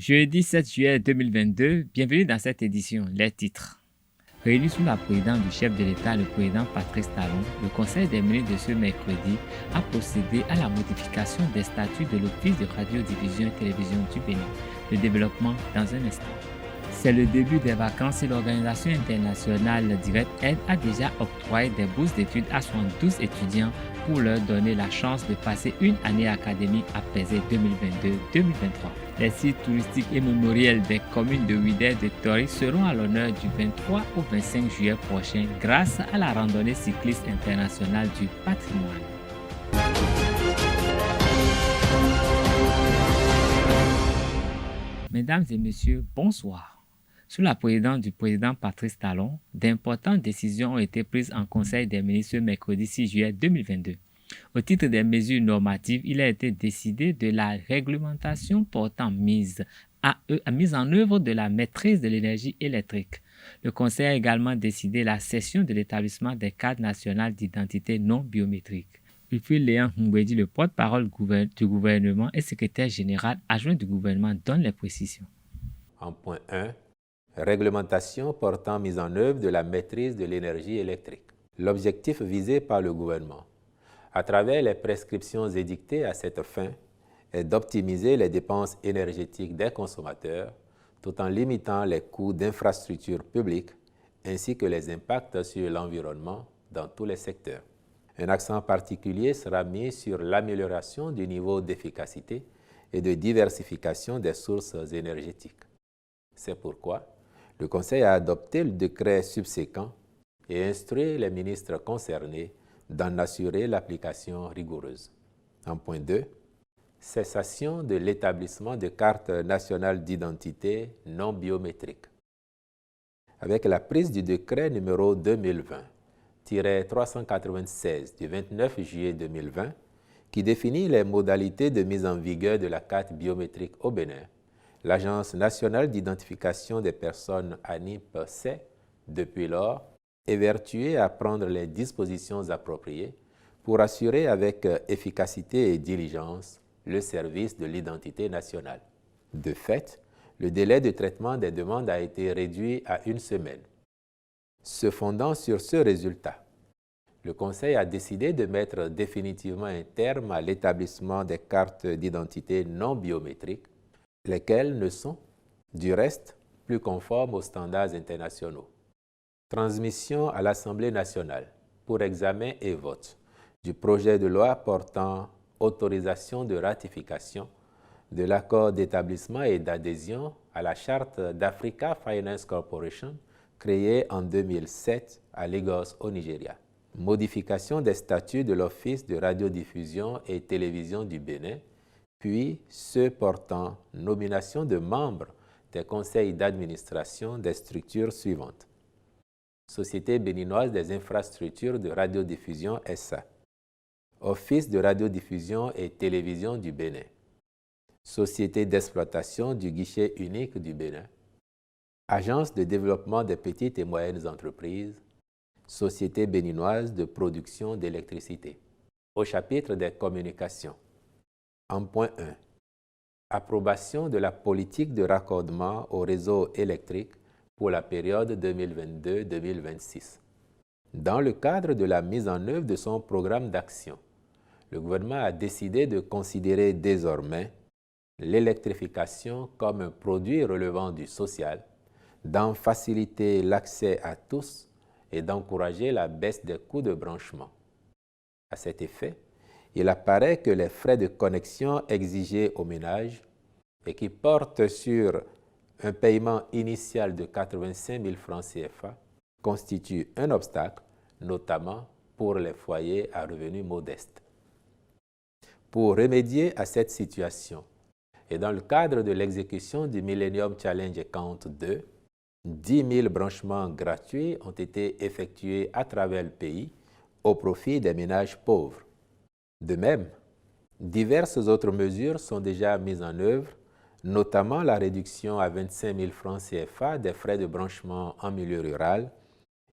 Jeudi 7 juillet 2022, bienvenue dans cette édition. Les titres. Réunis sous la présidence du chef de l'État, le président Patrice Talon, le Conseil des ministres de ce mercredi a procédé à la modification des statuts de l'Office de radiodiffusion et télévision du Bénin. Le développement dans un instant. C'est le début des vacances et l'Organisation internationale Direct Aid a déjà octroyé des bourses d'études à 72 étudiants pour leur donner la chance de passer une année académique apaisée 2022-2023. Les sites touristiques et mémoriels des communes de Ouidah et de Tori seront à l'honneur du 23 au 25 juillet prochain grâce à la randonnée cycliste internationale du patrimoine. Mesdames et messieurs, bonsoir. Sous la présidence du président Patrice Talon, d'importantes décisions ont été prises en Conseil des ministres ce mercredi 6 juillet 2022. Au titre des mesures normatives, il a été décidé de la réglementation portant mise en œuvre de la maîtrise de l'énergie électrique. Le Conseil a également décidé la cession de l'établissement des cartes nationales d'identité non biométriques. Léon Mbedi, le porte-parole du gouvernement et secrétaire général adjoint du gouvernement, donne les précisions. En point 1, réglementation portant mise en œuvre de la maîtrise de l'énergie électrique. L'objectif visé par le gouvernement, à travers les prescriptions édictées à cette fin, est d'optimiser les dépenses énergétiques des consommateurs tout en limitant les coûts d'infrastructures publiques ainsi que les impacts sur l'environnement dans tous les secteurs. Un accent particulier sera mis sur l'amélioration du niveau d'efficacité et de diversification des sources énergétiques. C'est pourquoi le Conseil a adopté le décret subséquent et instruit les ministres concernés d'en assurer l'application rigoureuse. En point 2, cessation de l'établissement de cartes nationales d'identité non biométriques. Avec la prise du décret numéro 2020-396 du 29 juillet 2020, qui définit les modalités de mise en vigueur de la carte biométrique au Bénin, l'Agence nationale d'identification des personnes ANIP s'est, depuis lors, évertuée à prendre les dispositions appropriées pour assurer avec efficacité et diligence le service de l'identité nationale. De fait, le délai de traitement des demandes a été réduit à 1 semaine. Se fondant sur ce résultat, le Conseil a décidé de mettre définitivement un terme à l'établissement des cartes d'identité non biométriques, lesquelles ne sont, du reste, plus conformes aux standards internationaux. Transmission à l'Assemblée nationale pour examen et vote du projet de loi portant autorisation de ratification de l'accord d'établissement et d'adhésion à la charte d'Africa Finance Corporation créée en 2007 à Lagos au Nigeria. Modification des statuts de l'Office de radiodiffusion et télévision du Bénin, puis ceux portant nomination de membres des conseils d'administration des structures suivantes. Société béninoise des infrastructures de radiodiffusion SA, Office de radiodiffusion et télévision du Bénin, Société d'exploitation du guichet unique du Bénin, Agence de développement des petites et moyennes entreprises, Société béninoise de production d'électricité. Au chapitre des communications. En point 1, approbation de la politique de raccordement au réseau électrique pour la période 2022-2026. Dans le cadre de la mise en œuvre de son programme d'action, le gouvernement a décidé de considérer désormais l'électrification comme un produit relevant du social, d'en faciliter l'accès à tous et d'encourager la baisse des coûts de branchement. À cet effet, il apparaît que les frais de connexion exigés aux ménages et qui portent sur un paiement initial de 85 000 francs CFA constituent un obstacle, notamment pour les foyers à revenus modestes. Pour remédier à cette situation, et dans le cadre de l'exécution du Millennium Challenge Account 2, 10 000 branchements gratuits ont été effectués à travers le pays au profit des ménages pauvres. De même, diverses autres mesures sont déjà mises en œuvre, notamment la réduction à 25 000 francs CFA des frais de branchement en milieu rural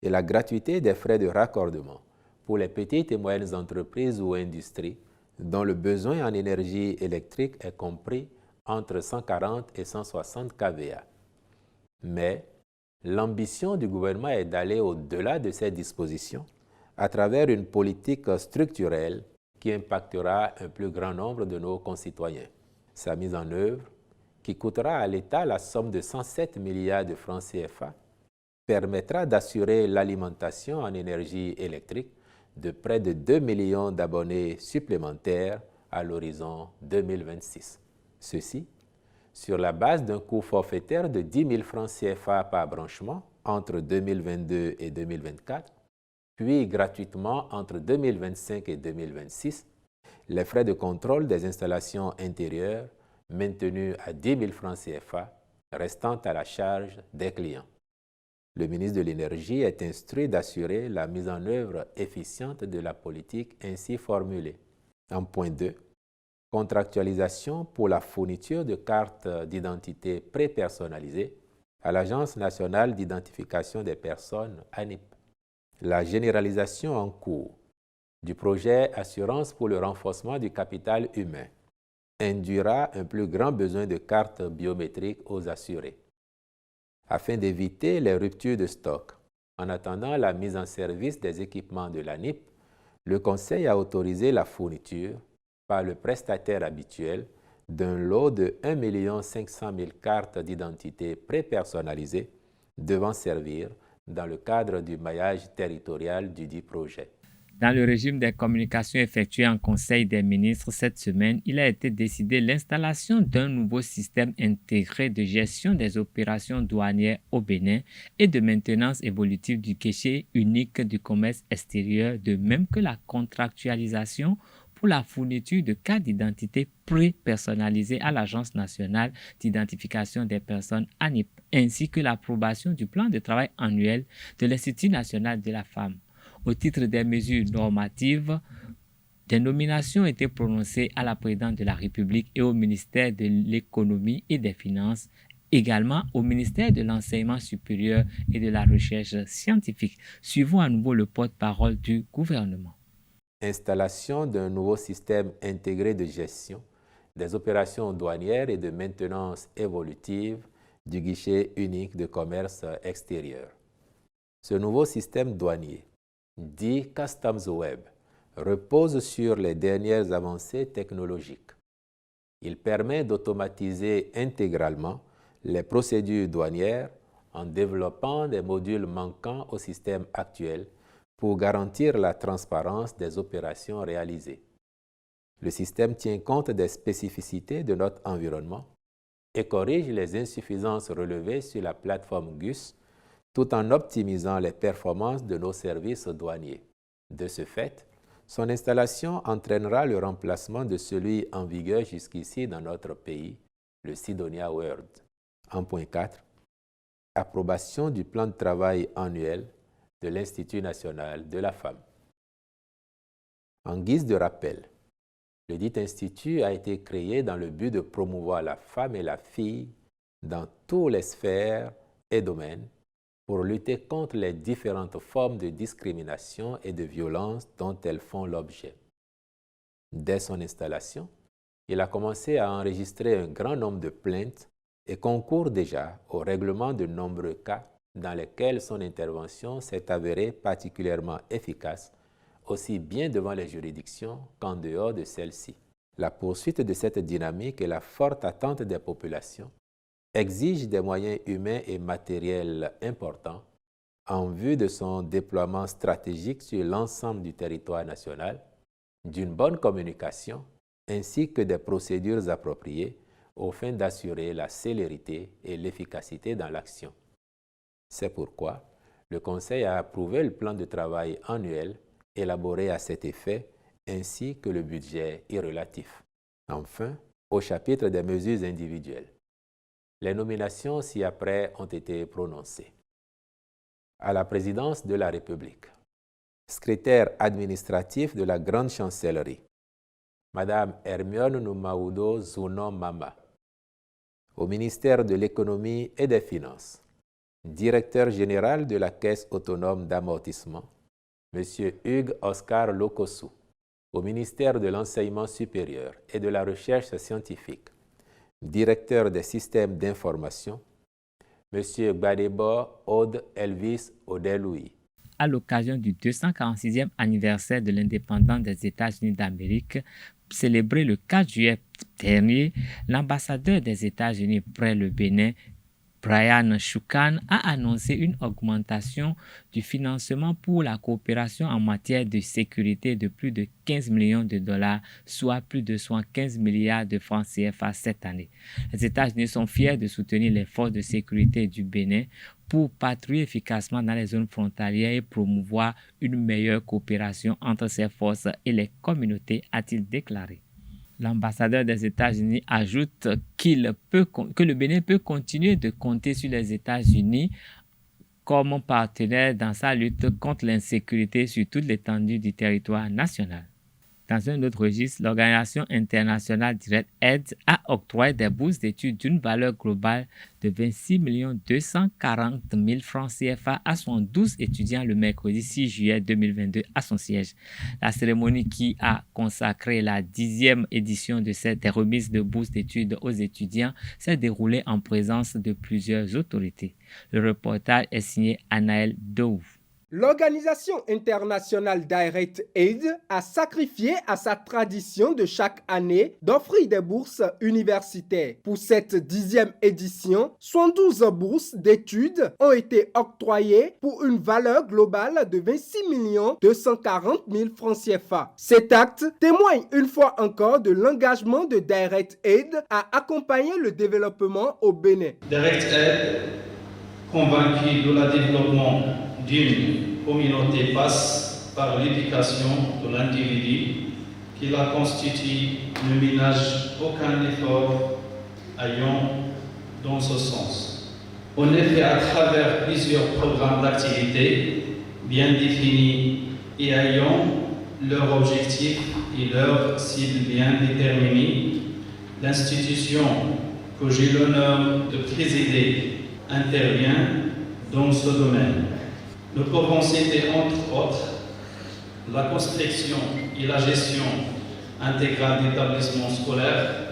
et la gratuité des frais de raccordement pour les petites et moyennes entreprises ou industries dont le besoin en énergie électrique est compris entre 140 et 160 kVA. Mais l'ambition du gouvernement est d'aller au-delà de ces dispositions à travers une politique structurelle qui impactera un plus grand nombre de nos concitoyens. Sa mise en œuvre, qui coûtera à l'État la somme de 107 milliards de francs CFA, permettra d'assurer l'alimentation en énergie électrique de près de 2 millions d'abonnés supplémentaires à l'horizon 2026. Ceci sur la base d'un coût forfaitaire de 10 000 francs CFA par branchement entre 2022 et 2024, puis gratuitement entre 2025 et 2026, les frais de contrôle des installations intérieures maintenus à 10 000 francs CFA, restant à la charge des clients. Le ministre de l'Énergie est instruit d'assurer la mise en œuvre efficiente de la politique ainsi formulée. En point 2, contractualisation pour la fourniture de cartes d'identité prépersonnalisées à l'Agence nationale d'identification des personnes ANIP. La généralisation en cours du projet Assurance pour le renforcement du capital humain induira un plus grand besoin de cartes biométriques aux assurés. Afin d'éviter les ruptures de stock, en attendant la mise en service des équipements de l'ANIP, le Conseil a autorisé la fourniture par le prestataire habituel d'un lot de 1 500 000 cartes d'identité prépersonnalisées devant servir dans le cadre du maillage territorial du dit projet. Dans le régime des communications effectuées en Conseil des ministres cette semaine, il a été décidé l'installation d'un nouveau système intégré de gestion des opérations douanières au Bénin et de maintenance évolutive du guichet unique du commerce extérieur, de même que la contractualisation pour la fourniture de cartes d'identité pré-personnalisées à l'Agence nationale d'identification des personnes ANIP, ainsi que l'approbation du plan de travail annuel de l'Institut national de la femme. Au titre des mesures normatives, des nominations ont été prononcées à la présidente de la République et au ministère de l'Économie et des Finances, également au ministère de l'Enseignement supérieur et de la Recherche scientifique. Suivons à nouveau le porte-parole du gouvernement. Installation d'un nouveau système intégré de gestion des opérations douanières et de maintenance évolutive du guichet unique de commerce extérieur. Ce nouveau système douanier, dit Customs Web, repose sur les dernières avancées technologiques. Il permet d'automatiser intégralement les procédures douanières en développant des modules manquants au système actuel pour garantir la transparence des opérations réalisées. Le système tient compte des spécificités de notre environnement et corrige les insuffisances relevées sur la plateforme GUS tout en optimisant les performances de nos services douaniers. De ce fait, son installation entraînera le remplacement de celui en vigueur jusqu'ici dans notre pays, le Cydonia World. En point 4, approbation du plan de travail annuel de l'Institut national de la femme. En guise de rappel, le dit institut a été créé dans le but de promouvoir la femme et la fille dans toutes les sphères et domaines pour lutter contre les différentes formes de discrimination et de violence dont elles font l'objet. Dès son installation, il a commencé à enregistrer un grand nombre de plaintes et concourt déjà au règlement de nombreux cas dans lesquels son intervention s'est avérée particulièrement efficace, aussi bien devant les juridictions qu'en dehors de celles-ci. La poursuite de cette dynamique et la forte attente des populations exigent des moyens humains et matériels importants en vue de son déploiement stratégique sur l'ensemble du territoire national, d'une bonne communication ainsi que des procédures appropriées aux fins d'assurer la célérité et l'efficacité dans l'action. C'est pourquoi le Conseil a approuvé le plan de travail annuel élaboré à cet effet ainsi que le budget y relatif. Enfin, au chapitre des mesures individuelles, les nominations ci-après ont été prononcées. À la présidence de la République, secrétaire administratif de la Grande Chancellerie, Madame Hermione Numaudo Zuno Mama. Au ministère de l'Économie et des Finances, directeur général de la Caisse autonome d'amortissement, Monsieur Hugues Oscar Lokosu. Au ministère de l'Enseignement supérieur et de la Recherche scientifique, directeur des systèmes d'information, M. Gbadebo Aude Elvis Odeloui. À l'occasion du 246e anniversaire de l'indépendance des États-Unis d'Amérique, célébré le 4 juillet dernier, l'ambassadeur des États-Unis près le Bénin, Brian Choukan, a annoncé une augmentation du financement pour la coopération en matière de sécurité de plus de 15 millions de dollars, soit plus de 75 milliards de francs CFA cette année. Les États-Unis sont fiers de soutenir les forces de sécurité du Bénin pour patrouiller efficacement dans les zones frontalières et promouvoir une meilleure coopération entre ces forces et les communautés, a-t-il déclaré. L'ambassadeur des États-Unis ajoute que le Bénin peut continuer de compter sur les États-Unis comme partenaire dans sa lutte contre l'insécurité sur toute l'étendue du territoire national. Dans un autre registre, l'Organisation internationale DirectAid a octroyé des bourses d'études d'une valeur globale de 26 240 000 francs CFA à 72 étudiants le mercredi 6 juillet 2022 à son siège. La cérémonie qui a consacré la 10e édition de des remises de bourses d'études aux étudiants s'est déroulée en présence de plusieurs autorités. Le reportage est signé Anaël Dou. L'Organisation internationale DirectAid a sacrifié à sa tradition de chaque année d'offrir des bourses universitaires. Pour cette 10e édition, 112 bourses d'études ont été octroyées pour une valeur globale de 26 240 000 francs CFA. Cet acte témoigne une fois encore de l'engagement de DirectAid à accompagner le développement au Bénin. DirectAid, convaincu de le développement d'une communauté passe par l'éducation de l'individu qui la constitue, ne ménage aucun effort allant dans ce sens. En effet, à travers plusieurs programmes d'activité bien définis et ayant leurs objectifs et leurs cibles bien déterminés, l'institution que j'ai l'honneur de présider intervient dans ce domaine. Nous pouvons citer entre autres la construction et la gestion intégrale d'établissements scolaires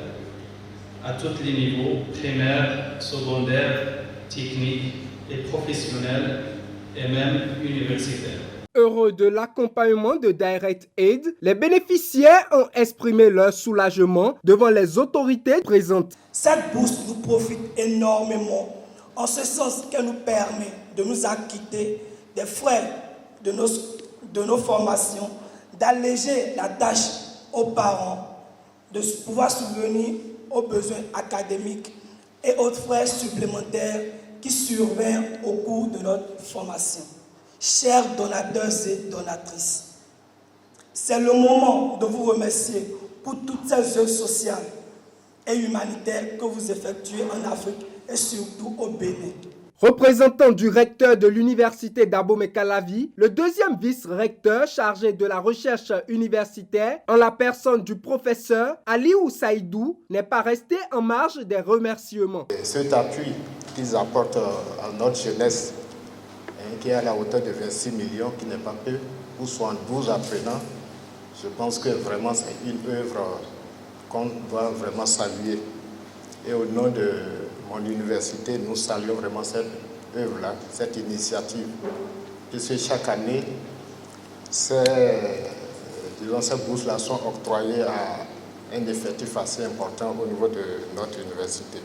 à tous les niveaux, primaires, secondaires, techniques et professionnels et même universitaires. Heureux de l'accompagnement de DirectAid, les bénéficiaires ont exprimé leur soulagement devant les autorités présentes. Cette bourse nous profite énormément, en ce sens qu'elle nous permet de nous acquitter des frais de nos formations, d'alléger la tâche aux parents, de pouvoir subvenir aux besoins académiques et autres frais supplémentaires qui surviennent au cours de notre formation. Chers donateurs et donatrices, c'est le moment de vous remercier pour toutes ces œuvres sociales et humanitaires que vous effectuez en Afrique et surtout au Bénin. Représentant du recteur de l'université d'Abomey-Calavi, le deuxième vice-recteur chargé de la recherche universitaire, en la personne du professeur Aliou Saïdou, n'est pas resté en marge des remerciements. Cet appui qu'ils apportent à notre jeunesse, qui est à la hauteur de 26 millions, qui n'est pas peu, pour 72 apprenants, je pense que vraiment c'est une œuvre qu'on doit vraiment saluer. Et au nom de mon université, nous saluons vraiment cette œuvre-là, cette initiative. Puisque chaque année, ces bourses-là sont octroyées à un effectif assez important au niveau de notre université.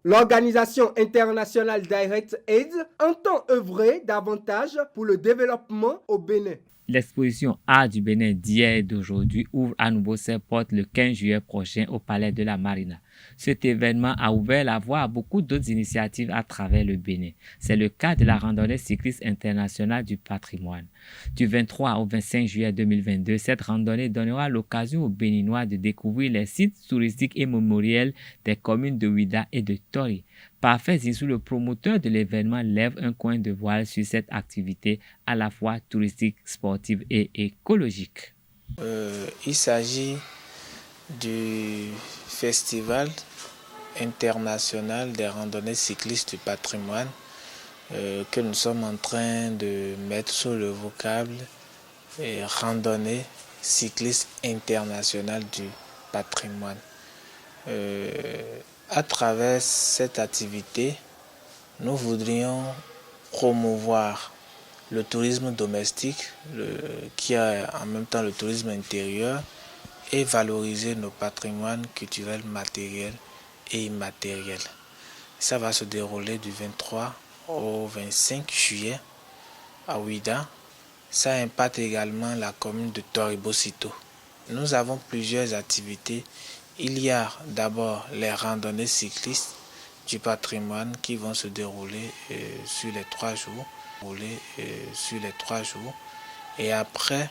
L'Organisation internationale DirectAid entend œuvrer davantage pour le développement au Bénin. L'exposition Art du Bénin d'hier et d'aujourd'hui ouvre à nouveau ses portes le 15 juillet prochain au Palais de la Marina. Cet événement a ouvert la voie à beaucoup d'autres initiatives à travers le Bénin. C'est le cas de la randonnée cycliste internationale du patrimoine. Du 23 au 25 juillet 2022, cette randonnée donnera l'occasion aux Béninois de découvrir les sites touristiques et mémoriels des communes de Ouida et de Tori. Parfait Zissou, le promoteur de l'événement, lève un coin de voile sur cette activité à la fois touristique, sportive et écologique. Il s'agit du Festival international des randonnées cyclistes du patrimoine que nous sommes en train de mettre sur le vocable randonnée cycliste internationale du patrimoine. À travers cette activité, nous voudrions promouvoir le tourisme domestique, qui est en même temps le tourisme intérieur, et valoriser nos patrimoines culturels matériels et immatériels. Ça va se dérouler du 23 au 25 juillet à Ouida. Ça impacte également la commune de Toribosito. Nous avons plusieurs activités. Il y a d'abord les randonnées cyclistes du patrimoine qui vont se dérouler sur les 3 jours. Et après,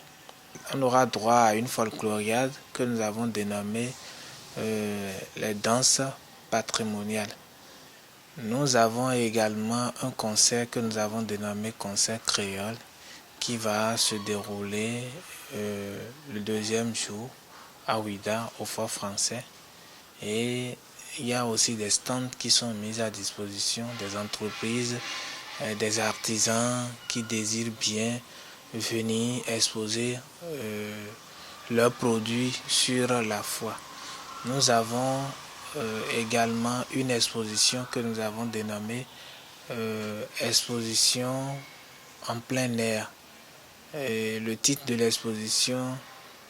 on aura droit à une folkloriade que nous avons dénommée les danses patrimoniales. Nous avons également un concert que nous avons dénommé concert créole qui va se dérouler le 2e jour à Ouida, au Fort Français. Et il y a aussi des stands qui sont mis à disposition des entreprises, des artisans qui désirent bien venir exposer leurs produits sur la foire. Nous avons également une exposition que nous avons dénommée exposition en plein air. Et le titre de l'exposition,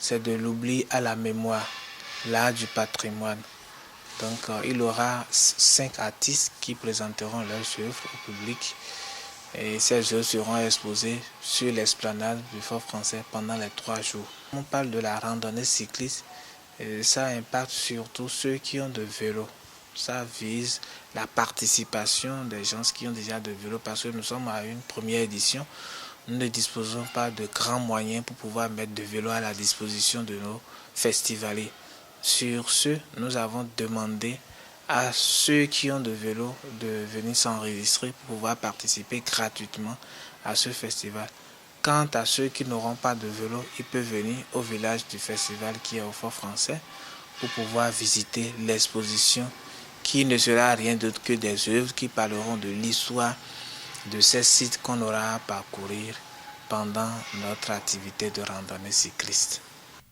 c'est de l'oubli à la mémoire, l'art du patrimoine. Donc il y aura 5 artistes qui présenteront leurs œuvres au public et ces œuvres seront exposées sur l'esplanade du Fort Français pendant les 3 jours. On parle de la randonnée cycliste. Et ça impacte surtout ceux qui ont de vélos. Ça vise la participation des gens qui ont déjà de vélos parce que nous sommes à une première édition. Nous ne disposons pas de grands moyens pour pouvoir mettre de vélos à la disposition de nos festivaliers. Sur ce, nous avons demandé à ceux qui ont de vélos de venir s'enregistrer pour pouvoir participer gratuitement à ce festival. Quant à ceux qui n'auront pas de vélo, ils peuvent venir au village du festival qui est au Fort Français pour pouvoir visiter l'exposition qui ne sera rien d'autre que des œuvres qui parleront de l'histoire de ces sites qu'on aura à parcourir pendant notre activité de randonnée cycliste.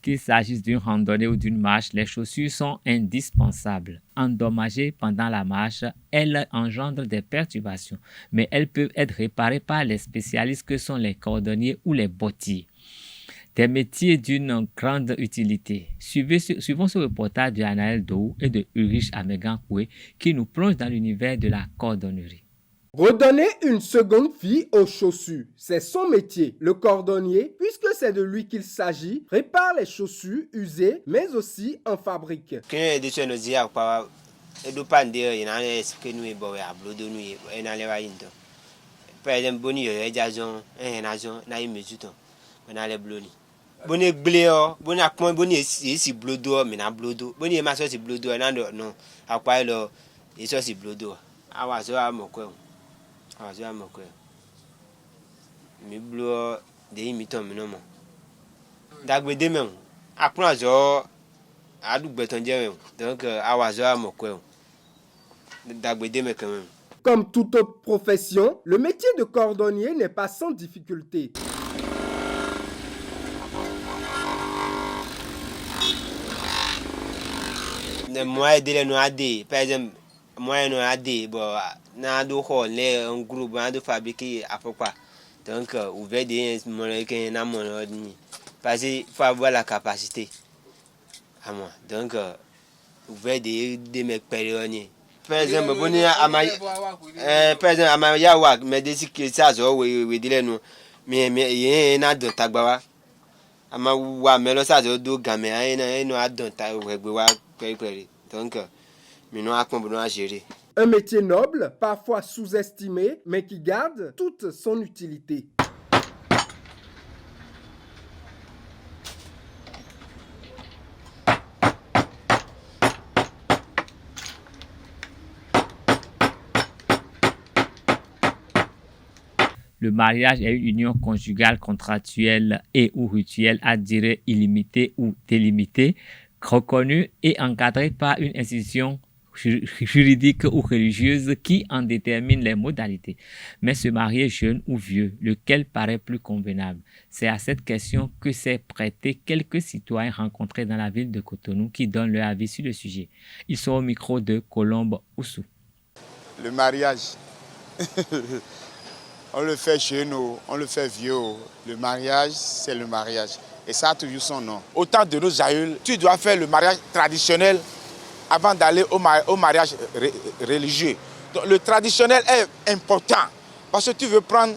Qu'il s'agisse d'une randonnée ou d'une marche, les chaussures sont indispensables. Endommagées pendant la marche, elles engendrent des perturbations, mais elles peuvent être réparées par les spécialistes que sont les cordonniers ou les bottiers. Des métiers d'une grande utilité. Suivons ce reportage de Anaël Dou et de Ulrich Amegankoué qui nous plonge dans l'univers de la cordonnerie. Redonner une seconde vie aux chaussures, c'est son métier. Le cordonnier, puisque c'est de lui qu'il s'agit, répare les chaussures usées, mais aussi en fabrique. Mi blo de imiton mi no mo dagbe de men akun azo adugbe ton je donc awazo amoko dagbe de men quand même. Comme toute autre profession, le métier de cordonnier n'est pas sans difficulté. Moi de no ade par exemple moi no ade bo na do hall un groupe na do fabriquer afokwa. Donc, ouvert des moyens qui n'ont pas parce qu'il faut avoir la capacité. Donc, ouvert des mecs périodiques. Par exemple, Amaya, mais des qui ça, oui, dis-le nous. Mais il y a un adon tagbawa. Amawa, mais le ça, do gamé, un adon tagbawa, donc, mais nous avons à gérer. Un métier noble, parfois sous-estimé, mais qui garde toute son utilité. Le mariage est une union conjugale contractuelle et ou rituelle à durée illimitée ou délimitée, reconnue et encadrée par une institution juridiques ou religieuses qui en déterminent les modalités. Mais se marier jeune ou vieux, lequel paraît plus convenable? C'est à cette question que s'est prêté quelques citoyens rencontrés dans la ville de Cotonou qui donnent leur avis sur le sujet. Ils sont au micro de Colombe Oussou. Le mariage, on le fait jeune, on le fait vieux. Le mariage, c'est le mariage. Et ça a toujours son nom. Au temps de nos aïeuls, tu dois faire le mariage traditionnel avant d'aller au mariage religieux. Donc, le traditionnel est important parce que tu veux prendre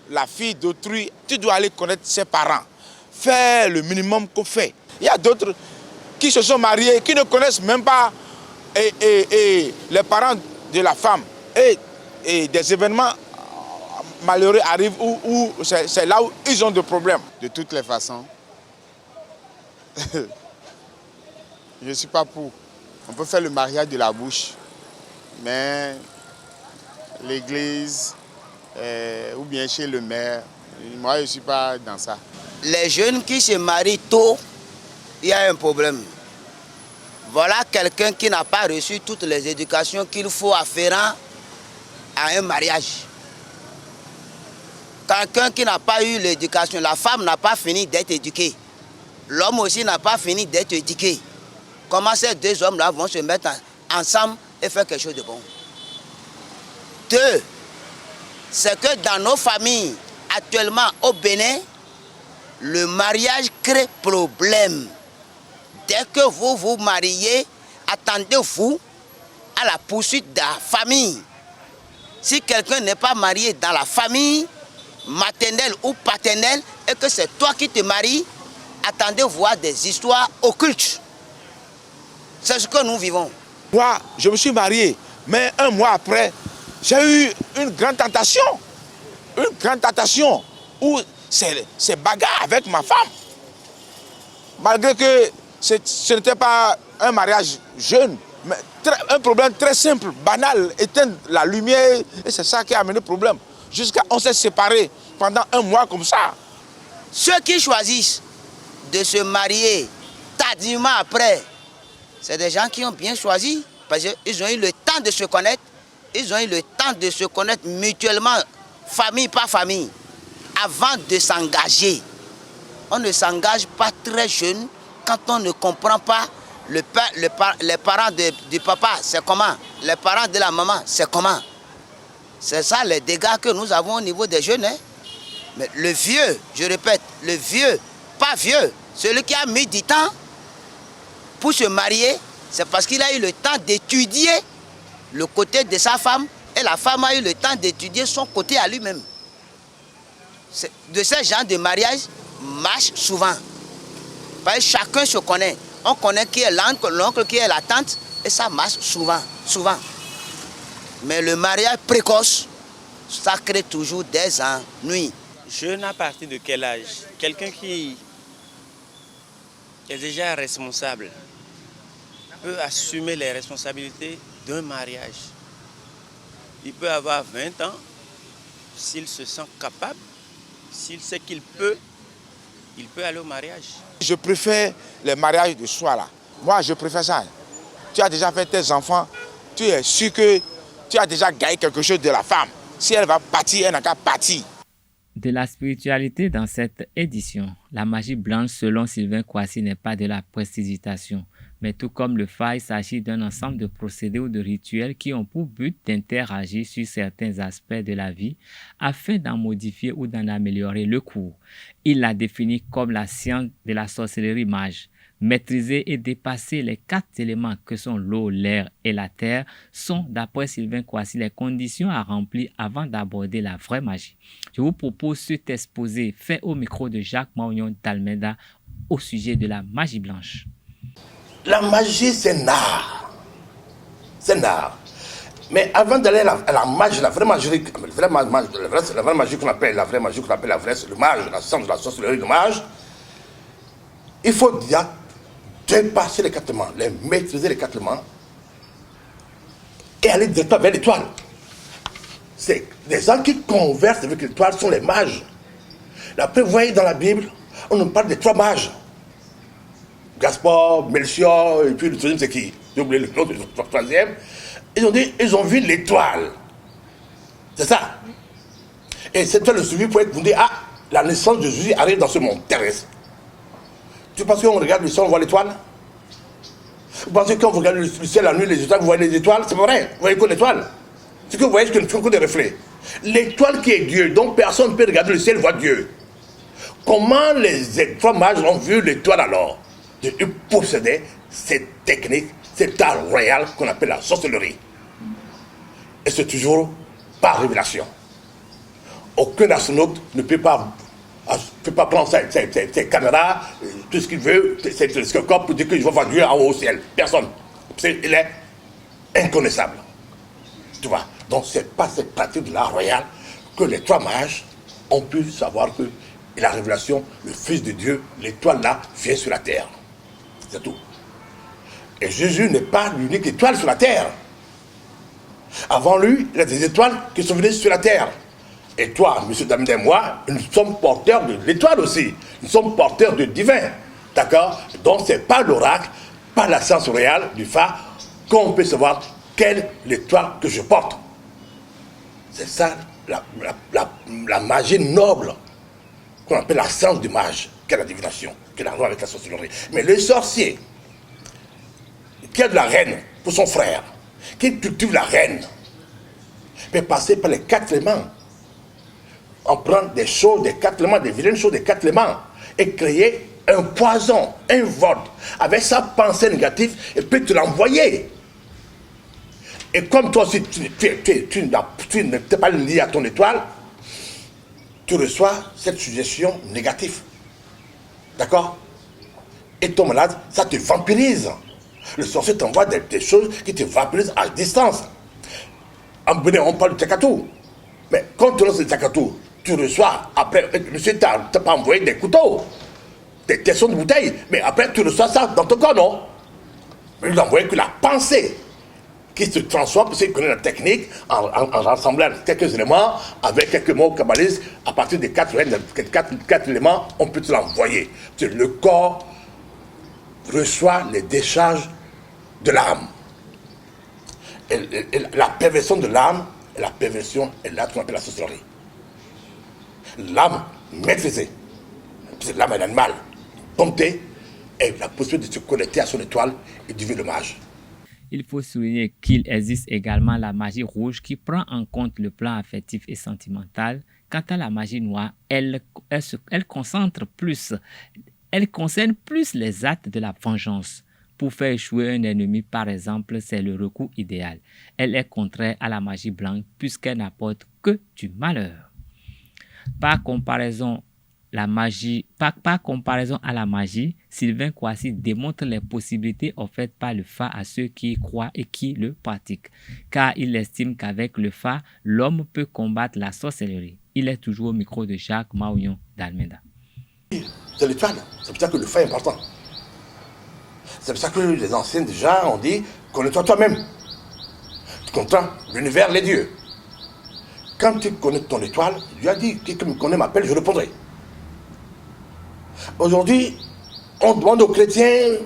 la fille d'autrui, tu dois aller connaître ses parents. Faire le minimum qu'on fait. Il y a d'autres qui se sont mariés, qui ne connaissent même pas et les parents de la femme. Et des événements malheureux arrivent où c'est là où ils ont des problèmes. De toutes les façons, je ne suis pas pour. On peut faire le mariage de la bouche, mais l'église ou bien chez le maire, moi je ne suis pas dans ça. Les jeunes qui se marient tôt, il y a un problème. Voilà quelqu'un qui n'a pas reçu toutes les éducations qu'il faut afférent à un mariage. Quelqu'un qui n'a pas eu l'éducation, la femme n'a pas fini d'être éduquée. L'homme aussi n'a pas fini d'être éduqué. Comment ces deux hommes-là vont se mettre ensemble et faire quelque chose de bon? Deux, c'est que dans nos familles, actuellement au Bénin, le mariage crée problème. Dès que vous vous mariez, attendez-vous à la poursuite de la famille. Si quelqu'un n'est pas marié dans la famille, maternelle ou paternelle, et que c'est toi qui te maries, attendez voir des histoires occultes. C'est ce que nous vivons. Moi, je me suis marié, mais un mois après, j'ai eu une grande tentation. Une grande tentation où c'est bagarre avec ma femme. Malgré que ce n'était pas un mariage jeune, mais un problème très simple, banal, éteindre la lumière, et c'est ça qui a amené le problème. Jusqu'à on s'est séparés pendant un mois comme ça. Ceux qui choisissent de se marier tardivement après, c'est des gens qui ont bien choisi, parce qu'ils ont eu le temps de se connaître, ils ont eu le temps de se connaître mutuellement, famille par famille, avant de s'engager. On ne s'engage pas très jeune quand on ne comprend pas les parents du papa, c'est comment, les parents de la maman, c'est comment. C'est ça les dégâts que nous avons au niveau des jeunes. Hein? Mais le vieux, je répète, le vieux, pas vieux, celui qui a mis du temps pour se marier, c'est parce qu'il a eu le temps d'étudier le côté de sa femme et la femme a eu le temps d'étudier son côté à lui-même. De ce genre de mariage marche souvent. Parce que chacun se connaît. On connaît qui est l'oncle, qui est la tante, et ça marche souvent, souvent. Mais le mariage précoce, ça crée toujours des ennuis. Jeune à partir de quel âge? Quelqu'un qui est déjà responsable peut assumer les responsabilités d'un mariage. Il peut avoir 20 ans, s'il se sent capable, s'il sait qu'il peut, il peut aller au mariage. Je préfère les mariages de soi là. Moi, je préfère ça. Tu as déjà fait tes enfants, tu es sûr que tu as déjà gagné quelque chose de la femme. Si elle va partir, elle n'a qu'à partir. De la spiritualité dans cette édition, la magie blanche selon Sylvain Kouassi n'est pas de la prestidigitation, mais tout comme le fa, il s'agit d'un ensemble de procédés ou de rituels qui ont pour but d'interagir sur certains aspects de la vie afin d'en modifier ou d'en améliorer le cours. Il l'a défini comme la science de la sorcellerie mage. Maîtriser et dépasser les 4 éléments que sont l'eau, l'air et la terre sont, d'après Sylvain Kouassi, les conditions à remplir avant d'aborder la vraie magie. Je vous propose cet exposé fait au micro de Jacques Maugnon d'Almeida au sujet de la magie blanche. La magie, c'est un art. C'est un art. Mais avant d'aller à la magie, la vraie magie qu'on appelle la vraie magie, le mage, la science de la sorcellerie, le mage, il faut déjà dépasser les 4 éléments, les maîtriser les 4 éléments et aller directement vers l'étoile. C'est les gens qui conversent avec l'étoile sont les mages. Après, vous voyez dans la Bible, on nous parle des 3 mages. Gaspard, Melchior, et puis le troisième c'est qui? J'ai oublié le nom du troisième. Ils ont dit, ils ont vu l'étoile. C'est ça. Et cette fois, le suivi pour être, vous dites, ah, la naissance de Jésus arrive dans ce monde terrestre. Tu penses qu'on regarde le ciel, on voit l'étoile? Vous pensez que quand vous regardez le ciel la nuit, les étoiles, vous voyez les étoiles? C'est pas vrai. Vous voyez que l'étoile? Ce que vous voyez, c'est que des reflets. L'étoile qui est Dieu, donc personne ne peut regarder le ciel et voir Dieu. Comment les trois mages ont vu l'étoile alors? Ils possédaient cette technique, cet art royal qu'on appelle la sorcellerie. Et c'est toujours par révélation. Aucun astronaute ne peut pas prendre ses caméras, tout ce qu'il veut, ses télescopes pour dire que je vais voir Dieu en haut au ciel. Personne. Il est inconnaissable. Tu vois? Donc c'est pas cette pratique de l'art royal que les trois mages ont pu savoir que la révélation, le Fils de Dieu, l'étoile là, vient sur la terre. C'est tout. Et Jésus n'est pas l'unique étoile sur la terre. Avant lui, il y a des étoiles qui sont venues sur la terre. Et toi, M. David et moi, nous sommes porteurs de l'étoile aussi. Nous sommes porteurs de divin. D'accord? Donc, ce n'est pas l'oracle, pas la science royale du phare qu'on peut savoir quelle est l'étoile que je porte. C'est ça la magie noble qu'on appelle la science du mage, qui est la divination, qui est la loi avec la sorcellerie. Mais le sorcier, qui a de la reine pour son frère, qui cultive la reine, peut passer par les 4 éléments. On prend des choses des 4 éléments, des vilaines choses des 4 éléments, et créer un poison, un vote, avec sa pensée négative, et peut te l'envoyer. Et comme toi aussi, tu n'es pas lié à ton étoile, tu reçois cette suggestion négative. D'accord? Et ton malade, ça te vampirise. Le sorcier t'envoie des choses qui te vampirisent à distance. En Bénin, on parle de takatou. Mais quand tu lances le takatou, tu reçois, après, monsieur t'as pas envoyé des couteaux, des tessons de bouteilles, mais après tu reçois ça dans ton corps, non? Il n'a envoyé que la pensée qui se transforme, parce qu'il connaît la technique, en rassemblant quelques éléments, avec quelques mots kabbalistes, à partir des 4 éléments, on peut te l'envoyer. Le corps reçoit les décharges de l'âme. Et la perversion de l'âme, la perversion est là qu'on appelle la sorcellerie. L'âme maîtrisée, l'âme est animale, domptée, et la possibilité de se connecter à son étoile et du le mage. Il faut souligner qu'il existe également la magie rouge qui prend en compte le plan affectif et sentimental. Quant à la magie noire, elle concerne plus les actes de la vengeance. Pour faire échouer un ennemi, par exemple, c'est le recours idéal. Elle est contraire à la magie blanche puisqu'elle n'apporte que du malheur. Par comparaison à la magie, Sylvain Kouassi démontre les possibilités offertes par le phare à ceux qui y croient et qui le pratiquent, car il estime qu'avec le phare, l'homme peut combattre la sorcellerie. Il est toujours au micro de Jacques Maouillon d'Almeida. C'est l'étoile, c'est pour ça que le phare est important. C'est pour ça que les anciens déjà ont dit, connais-toi toi-même. Tu connais l'univers, les dieux. Quand tu connais ton étoile, Dieu a dit, qui me connaît m'appelle, je répondrai. Aujourd'hui, on demande aux chrétiens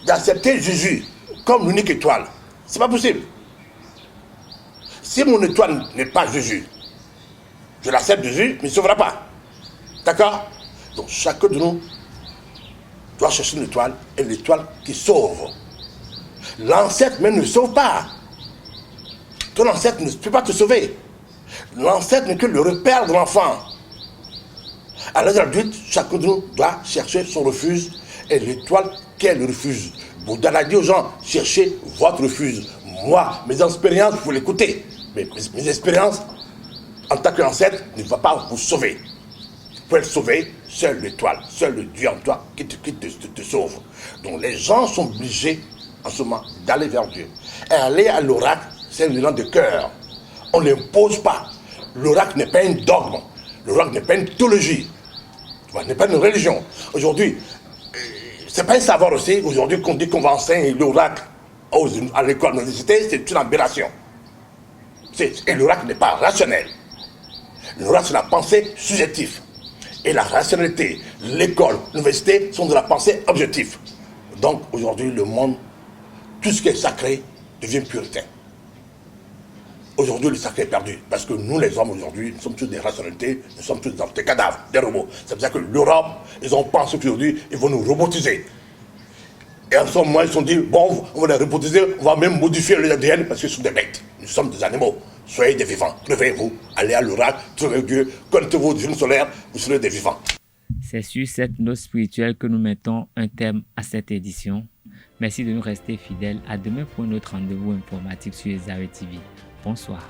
d'accepter Jésus comme l'unique étoile. C'est pas possible. Si mon étoile n'est pas Jésus, je l'accepte Jésus, mais il ne sauvera pas. D'accord? Donc chacun de nous doit chercher une étoile, et l'étoile qui sauve. L'ancêtre même ne sauve pas. Ton ancêtre ne peut pas te sauver. L'ancêtre n'est que le repère de l'enfant. À l'âge adulte, chacun de nous doit chercher son refuge et l'étoile qui est le refuge. Bouddha a dit aux gens, cherchez votre refuge. Moi, mes expériences, vous l'écoutez. Mais mes expériences, en tant qu'ancêtre, ne vont pas vous sauver. Pour être sauvé, seule l'étoile, seul le Dieu en toi qui te sauve. Donc les gens sont obligés en ce moment d'aller vers Dieu. Et aller à l'oracle, c'est un élan de cœur. On ne l'impose pas. L'oracle n'est pas un dogme. L'oracle n'est pas une théologie. N'est pas une religion. Aujourd'hui, c'est pas un savoir aussi. Aujourd'hui, qu'on dit qu'on va enseigner l'oracle à l'école, à l'université, c'est une aberration. Et l'oracle n'est pas rationnel. L'oracle, c'est la pensée subjective. Et la rationalité, l'école, l'université sont de la pensée objective. Donc aujourd'hui, le monde, tout ce qui est sacré devient puritain. Aujourd'hui, le sacré est perdu. Parce que nous, les hommes, aujourd'hui, nous sommes tous des rationalités, nous sommes tous des cadavres, des robots. C'est pour ça que l'Europe, ils ont pensé qu'aujourd'hui, ils vont nous robotiser. Et en ce moment, ils se sont dit, bon, on va les robotiser, on va même modifier les ADN parce qu'ils sont des bêtes. Nous sommes des animaux. Soyez des vivants. Réveillez-vous, allez à l'oracle, trouvez Dieu, connectez-vous au divin solaire, vous serez des vivants. C'est sur cette note spirituelle que nous mettons un terme à cette édition. Merci de nous rester fidèles. À demain pour un autre rendez-vous informatique sur Ezare TV. Bonsoir.